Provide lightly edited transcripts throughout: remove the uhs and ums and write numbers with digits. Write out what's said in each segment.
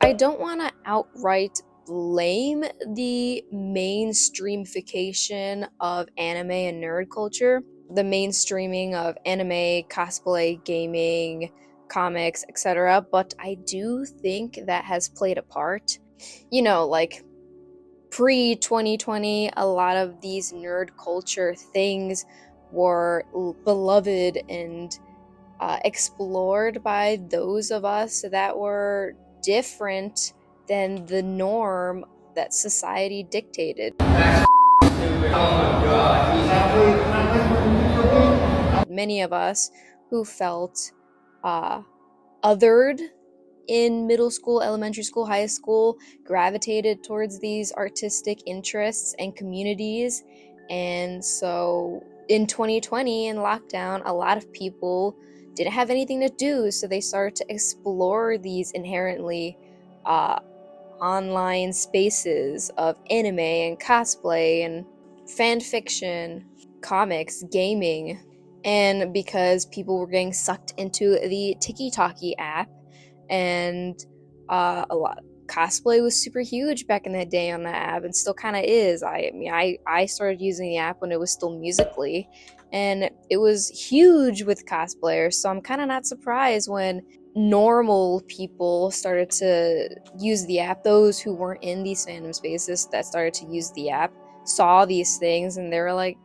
I don't want to outright blame the mainstreamification of anime and nerd culture, the mainstreaming of anime, cosplay, gaming, comics, etc., but I do think that has played a part. Like pre 2020, a lot of these nerd culture things were beloved and explored by those of us that were different than the norm that society dictated. Many of us who felt othered in middle school, elementary school, high school gravitated towards these artistic interests and communities. And so in 2020, in lockdown, a lot of people didn't have anything to do, so they started to explore these inherently online spaces of anime and cosplay and fan fiction, comics, gaming. And because people were getting sucked into the TikTok app, and a lot cosplay was super huge back in the day on that app, and still kind of is. I started using the app when it was still Musically, and it was huge with cosplayers. So I'm kind of not surprised when normal people started to use the app. Those who weren't in these fandom spaces that started to use the app saw these things, and they were like,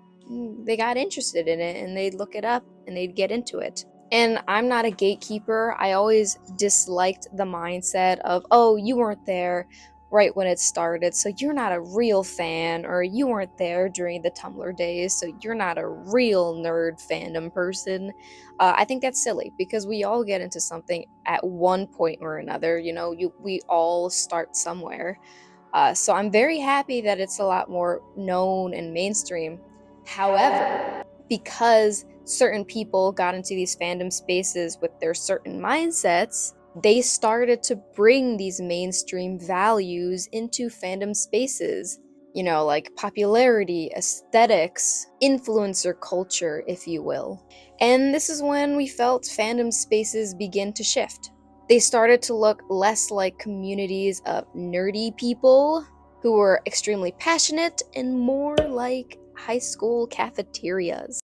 they got interested in it, and they'd look it up and they'd get into it. And I'm not a gatekeeper. I always disliked the mindset of, oh, you weren't there right when it started, so you're not a real fan, or you weren't there during the Tumblr days, so you're not a real nerd fandom person. I think that's silly, because we all get into something at one point or another. We all start somewhere. So I'm very happy that it's a lot more known and mainstream. However, because certain people got into these fandom spaces with their certain mindsets, they started to bring these mainstream values into fandom spaces. Like popularity, aesthetics, influencer culture, if you will. And this is when we felt fandom spaces begin to shift. They started to look less like communities of nerdy people who were extremely passionate, and more like high school cafeterias.